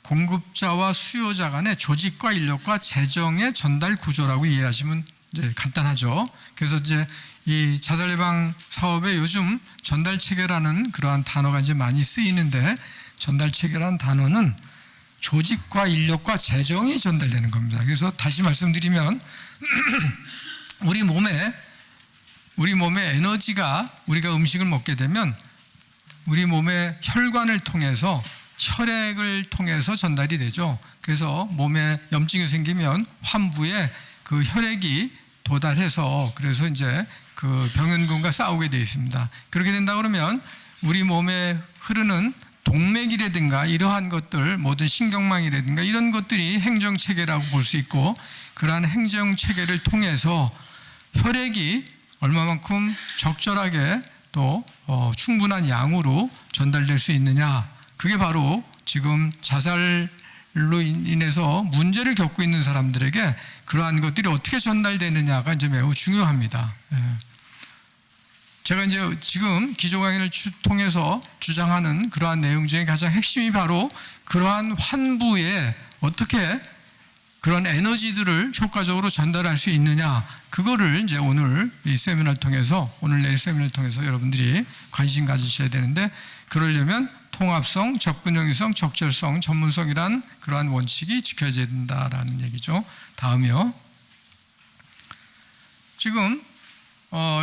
공급자와 수요자 간의 조직과 인력과 재정의 전달 구조라고 이해하시면 이제 간단하죠. 그래서 이제 이 자살 예방 사업에 요즘 전달 체계라는 그러한 단어가 이제 많이 쓰이는데, 전달 체계라는 단어는 조직과 인력과 재정이 전달되는 겁니다. 그래서 다시 말씀드리면 우리 몸에 에너지가, 우리가 음식을 먹게 되면 우리 몸의 혈관을 통해서, 혈액을 통해서 전달이 되죠. 그래서 몸에 염증이 생기면 환부에 그 혈액이 도달해서, 그래서 이제 그 병원군과 싸우게 되어 있습니다. 그렇게 된다 그러면 우리 몸에 흐르는 동맥이라든가 이러한 것들, 모든 신경망이라든가 이런 것들이 행정체계라고 볼 수 있고, 그러한 행정체계를 통해서 혈액이 얼마만큼 적절하게 또 충분한 양으로 전달될 수 있느냐, 그게 바로 지금 자살로 인해서 문제를 겪고 있는 사람들에게 그러한 것들이 어떻게 전달되느냐가 이제 매우 중요합니다. 제가 이제 지금 기조 강의를 통해서 주장하는 그러한 내용 중에 가장 핵심이 바로 그러한 환부에 어떻게 그런 에너지들을 효과적으로 전달할 수 있느냐, 그거를 이제 오늘 이 세미나를 통해서, 오늘 내일 세미나를 통해서 여러분들이 관심 가지셔야 되는데, 그러려면 통합성, 접근용이성, 적절성, 전문성이란 그러한 원칙이 지켜져야 된다라는 얘기죠. 다음이요. 지금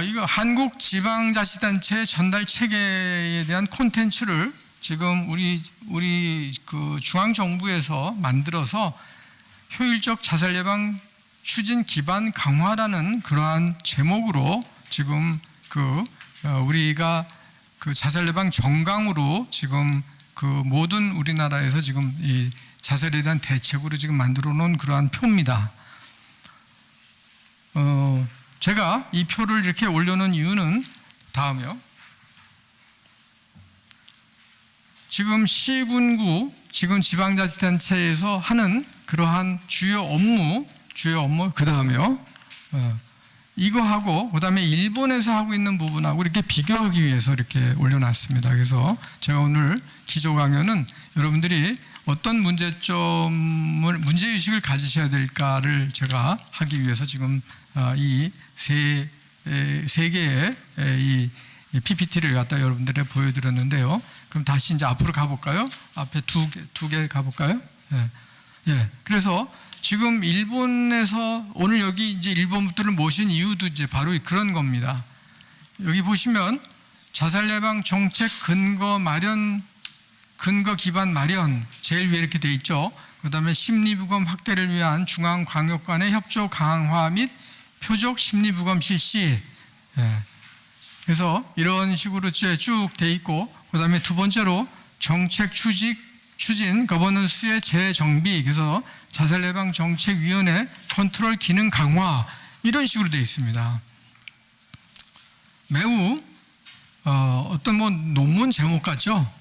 이거 한국 지방자치단체 전달 체계에 대한 콘텐츠를 지금 우리 그 중앙 정부에서 만들어서 효율적 자살 예방 추진 기반 강화라는 그러한 제목으로 지금 우리가 그 자살 예방 정강으로 지금 그 모든 우리나라에서 지금 이 자살에 대한 대책으로 지금 만들어 놓은 그러한 표입니다. 제가 이 표를 이렇게 올려놓은 이유는 다음이요. 지금 시군구, 지금 지방자치단체에서 하는 그러한 주요 업무, 그 다음에요. 이거하고 그 다음에 일본에서 하고 있는 부분하고 이렇게 비교하기 위해서 이렇게 올려놨습니다. 그래서 제가 오늘 기조 강연은 여러분들이 어떤 문제의식을 가지셔야 될까를 제가 하기 위해서 지금 이 세 개의 이 PPT를 갖다 여러분들에 보여드렸는데요. 그럼 다시 이제 앞으로 가볼까요? 앞에 두 개 가볼까요? 예. 그래서 지금 일본에서 오늘 여기 이제 일본 분들을 모신 이유도 이제 바로 그런 겁니다. 여기 보시면 자살 예방 정책 근거 기반 마련 제일 위에 이렇게 돼 있죠. 그다음에 심리부검 확대를 위한 중앙광역 간의 협조 강화 및 표적 심리부검 실시. 예. 그래서 이런 식으로 쭉 돼 있고, 그다음에 두 번째로 정책 추진 거버넌스의 재정비, 그래서 자살 예방 정책위원회 컨트롤 기능 강화, 이런 식으로 되어 있습니다. 매우 어떤 뭐 논문 제목 같죠?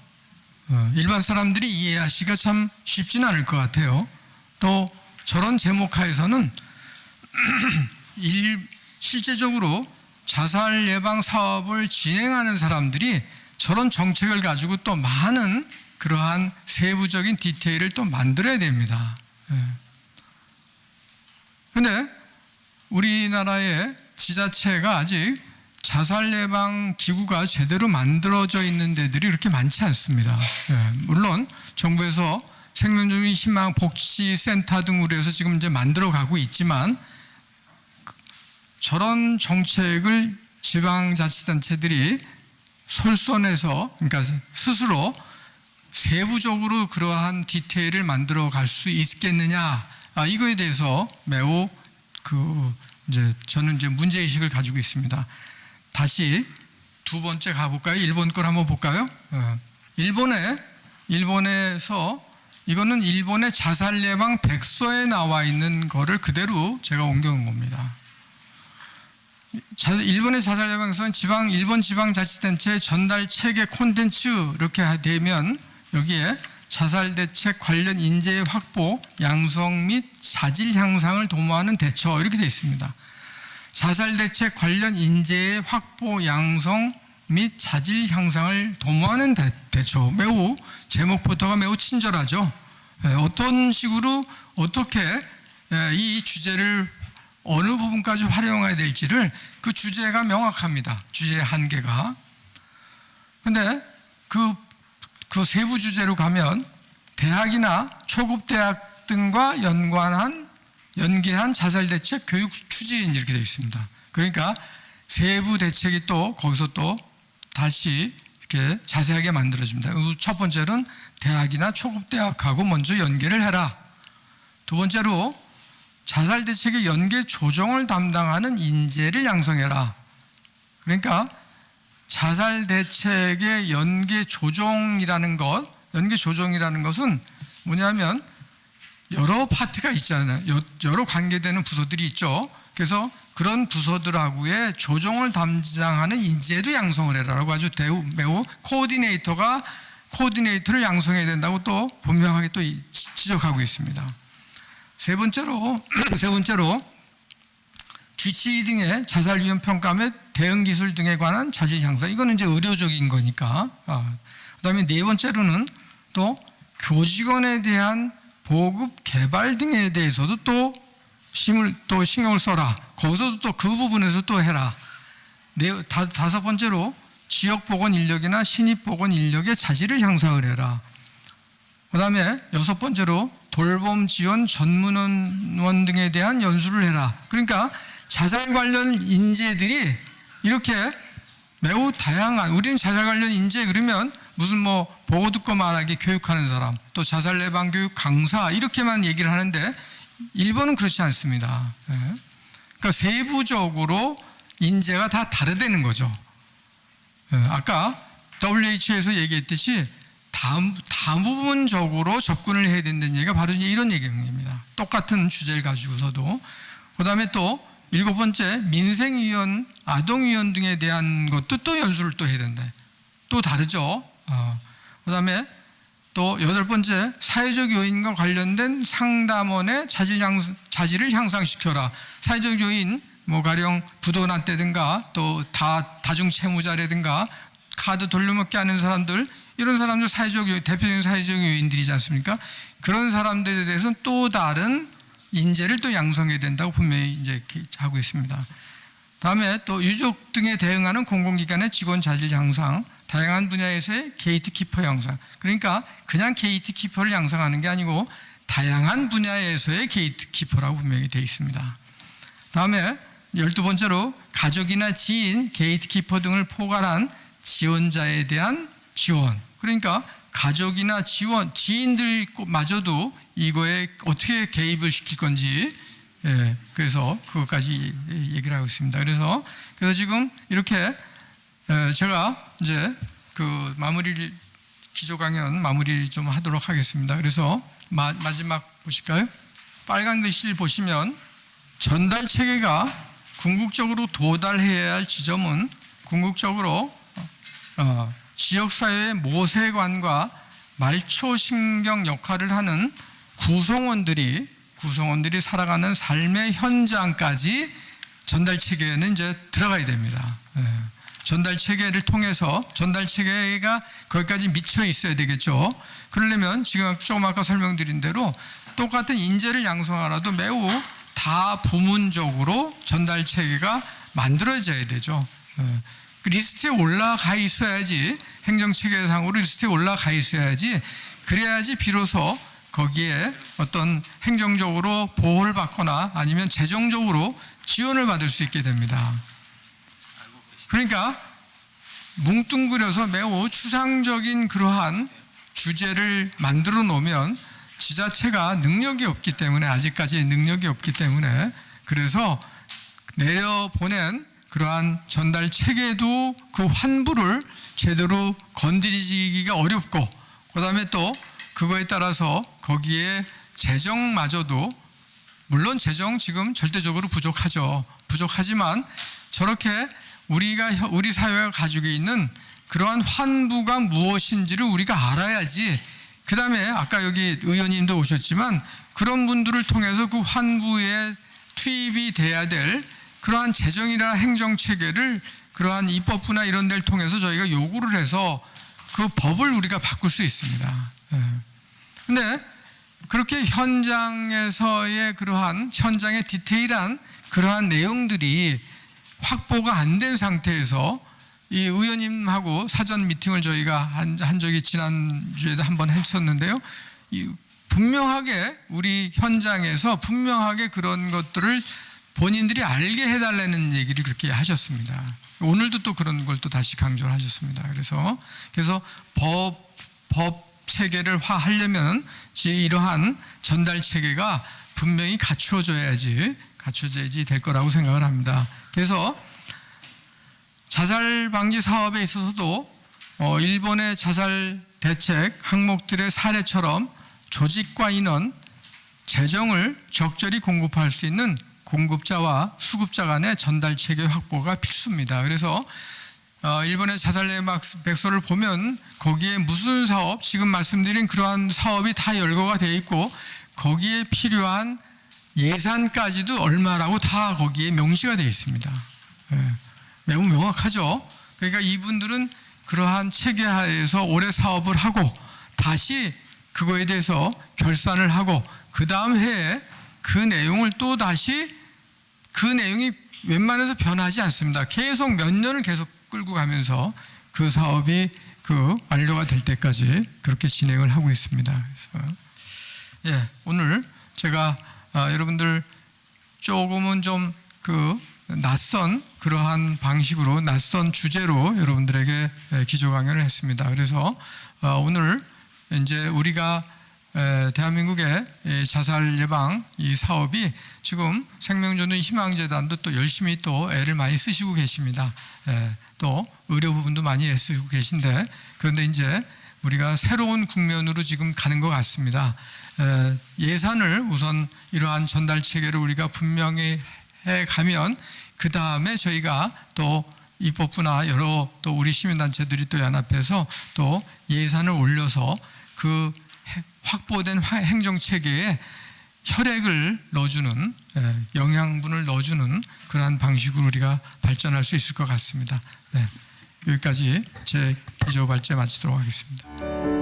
일반 사람들이 이해하시기가 참 쉽지는 않을 것 같아요. 또 저런 제목 하에서는 실제적으로 자살 예방 사업을 진행하는 사람들이 저런 정책을 가지고 또 많은 그러한 세부적인 디테일을 또 만들어야 됩니다. 그런데 우리나라의 지자체가 아직 자살 예방 기구가 제대로 만들어져 있는 데들이 그렇게 많지 않습니다. 물론 정부에서 생명주기 희망 복지센터 등으로 해서 지금 이제 만들어 가고 있지만, 저런 정책을 지방자치단체들이 솔선해서, 그러니까 스스로 세부적으로 그러한 디테일을 만들어 갈 수 있겠느냐, 이거에 대해서 매우 이제 저는 이제 문제의식을 가지고 있습니다. 다시 두 번째 가볼까요? 일본 걸 한번 볼까요? 일본에서 이거는 일본의 자살 예방 백서에 나와 있는 거를 그대로 제가 옮겨온 겁니다. 일본의 자살 예방서는 일본 지방자치단체 전달 체계 콘텐츠 이렇게 되면 여기에 자살 대책 관련 인재 확보, 양성 및 자질 향상을 도모하는 대처, 이렇게 되어 있습니다. 자살 대책 관련 인재의 확보, 양성 및 자질 향상을 도모하는 대처. 매우 제목부터가 매우 친절하죠. 어떤 식으로 어떻게 이 주제를 어느 부분까지 활용해야 될지를 그 주제가 명확합니다. 주제의 한계가. 근데 그 세부 주제로 가면 대학이나 초급 대학 등과 연계한 자살 대책 교육 추진, 이렇게 되어 있습니다. 그러니까 세부 대책이 또 거기서 또 다시 이렇게 자세하게 만들어집니다. 첫 번째로는 대학이나 초급 대학하고 먼저 연계를 해라. 두 번째로 자살 대책의 연계 조정을 담당하는 인재를 양성해라. 그러니까 자살 대책의 연계 조정이라는 것은 뭐냐면 여러 파트가 있잖아요. 여러 관계되는 부서들이 있죠. 그래서 그런 부서들하고의 조정을 담당하는 인재도 양성을 해라라고 아주 매우 코디네이터를 양성해야 된다고 또 분명하게 또 지적하고 있습니다. 세 번째로 GCE 등의 자살 위험 평가 및 대응 기술 등에 관한 자질 향상, 이거는 이제 의료적인 거니까. 그다음에 네 번째로는 또 교직원에 대한 보급 개발 등에 대해서도 또 신경을 써라. 거기서도 또 그 부분에서 또 해라. 다섯 번째로 지역 보건 인력이나 신입 보건 인력의 자질을 향상을 해라. 그다음에 여섯 번째로 돌봄 지원 전문원 등에 대한 연수를 해라. 그러니까 자살 관련 인재들이 이렇게 매우 다양한, 우리는 자살 관련 인재 그러면 무슨 뭐 보고 듣고 말하기 교육하는 사람, 또 자살 예방 교육 강사, 이렇게만 얘기를 하는데 일본은 그렇지 않습니다. 그러니까 세부적으로 인재가 다 다르다는 거죠. 아까 WHO에서 얘기했듯이 다부분적으로 접근을 해야 된다는 얘기가 바로 이제 이런 얘기입니다. 똑같은 주제를 가지고서도. 그 다음에 또 일곱 번째, 민생위원, 아동위원 등에 대한 것도 또 연수를 또 해야 된다. 또 다르죠. 그 다음에 또 여덟 번째, 사회적 요인과 관련된 상담원의 자질을 향상시켜라. 사회적 요인, 뭐 가령 부도난때든가 또 다중채무자라든가 카드 돌려먹기 하는 사람들, 이런 사람들 사회적 요인, 대표적인 사회적 요인들이지 않습니까? 그런 사람들에 대해서는 또 다른 인재를 또 양성해야 된다고 분명히 이제 하고 있습니다. 다음에 또 유족 등에 대응하는 공공기관의 직원 자질 향상, 다양한 분야에서의 게이트키퍼 양상. 그러니까 그냥 게이트키퍼를 양성하는 게 아니고 다양한 분야에서의 게이트키퍼라고 분명히 되어 있습니다. 다음에 12번째로 가족이나 지인, 게이트키퍼 등을 포괄한 지원자에 대한 지원. 그러니까 가족이나 지인들마저도 이거에 어떻게 개입을 시킬 건지, 그래서 그것까지 얘기를 하고 있습니다. 그래서 지금 이렇게 제가 이제 그 기조 강연 마무리 좀 하도록 하겠습니다. 그래서 마지막 보실까요? 빨간 글씨를 보시면 전달 체계가 궁극적으로 도달해야 할 지점은 궁극적으로 지역사회의 모세관과 말초신경 역할을 하는 구성원들이 살아가는 삶의 현장까지 전달 체계에는 이제 들어가야 됩니다. 전달 체계를 통해서 전달 체계가 거기까지 미쳐 있어야 되겠죠. 그러려면 지금 조금 아까 설명드린 대로 똑같은 인재를 양성하라도 매우 다부문적으로 전달 체계가 만들어져야 되죠. 그 리스트에 올라가 있어야지, 행정체계상으로 리스트에 올라가 있어야지, 그래야지 비로소 거기에 어떤 행정적으로 보호를 받거나 아니면 재정적으로 지원을 받을 수 있게 됩니다. 그러니까 뭉뚱그려서 매우 추상적인 그러한 주제를 만들어 놓으면 지자체가 능력이 없기 때문에, 아직까지 능력이 없기 때문에, 그래서 내려보낸 그러한 전달 체계도 그 환부를 제대로 건드리기가 어렵고, 그 다음에 또 그거에 따라서 거기에 재정마저도, 물론 재정 지금 절대적으로 부족하죠. 부족하지만 저렇게 우리 사회가 가지고 있는 그러한 환부가 무엇인지를 우리가 알아야지, 그 다음에 아까 여기 의원님도 오셨지만 그런 분들을 통해서 그 환부에 투입이 돼야 될 그러한 재정이나 행정체계를 그러한 입법부나 이런 데를 통해서 저희가 요구를 해서 그 법을 우리가 바꿀 수 있습니다. 근데 그렇게 현장에서의 그러한 현장의 디테일한 그러한 내용들이 확보가 안 된 상태에서 이 의원님하고 사전 미팅을 저희가 한 적이 지난주에도 한번 했었는데요. 분명하게 우리 현장에서 분명하게 그런 것들을 본인들이 알게 해달라는 얘기를 그렇게 하셨습니다. 오늘도 또 그런 걸 또 다시 강조를 하셨습니다. 그래서 법 체계를 하려면 이러한 전달 체계가 분명히 갖춰져야지 될 거라고 생각을 합니다. 그래서 자살 방지 사업에 있어서도 일본의 자살 대책 항목들의 사례처럼 조직과 인원, 재정을 적절히 공급할 수 있는 공급자와 수급자 간의 전달 체계 확보가 필수입니다. 그래서 일본의 자살 예방백서를 보면 거기에 무슨 사업, 지금 말씀드린 그러한 사업이 다 열거가 되어 있고 거기에 필요한 예산까지도 얼마라고 다 거기에 명시가 되어 있습니다. 매우 명확하죠. 그러니까 이분들은 그러한 체계하에서 올해 사업을 하고 다시 그거에 대해서 결산을 하고 그 다음 해에 그 내용을 또 다시, 그 내용이 웬만해서 변하지 않습니다. 계속 몇 년을 계속 끌고 가면서 그 사업이 완료가 될 때까지 그렇게 진행을 하고 있습니다. 그래서 오늘 제가 여러분들 조금은 좀 낯선 그러한 방식으로, 낯선 주제로 여러분들에게 기조 강연을 했습니다. 그래서 오늘 이제 우리가 대한민국의 자살 예방 이 사업이 지금 생명전도 희망재단도 또 열심히 또 애를 많이 쓰시고 계십니다. 또 의료 부분도 많이 애쓰고 계신데, 그런데 이제 우리가 새로운 국면으로 지금 가는 것 같습니다. 예산을 우선 이러한 전달 체계를 우리가 분명히 해 가면 그 다음에 저희가 또 입법부나 여러 또 우리 시민단체들이 또 연합해서 또 예산을 올려서 그 확보된 행정체계에 혈액을 넣어주는, 영양분을 넣어주는 그러한 방식으로 우리가 발전할 수 있을 것 같습니다. 여기까지 제 기조 발제 마치도록 하겠습니다.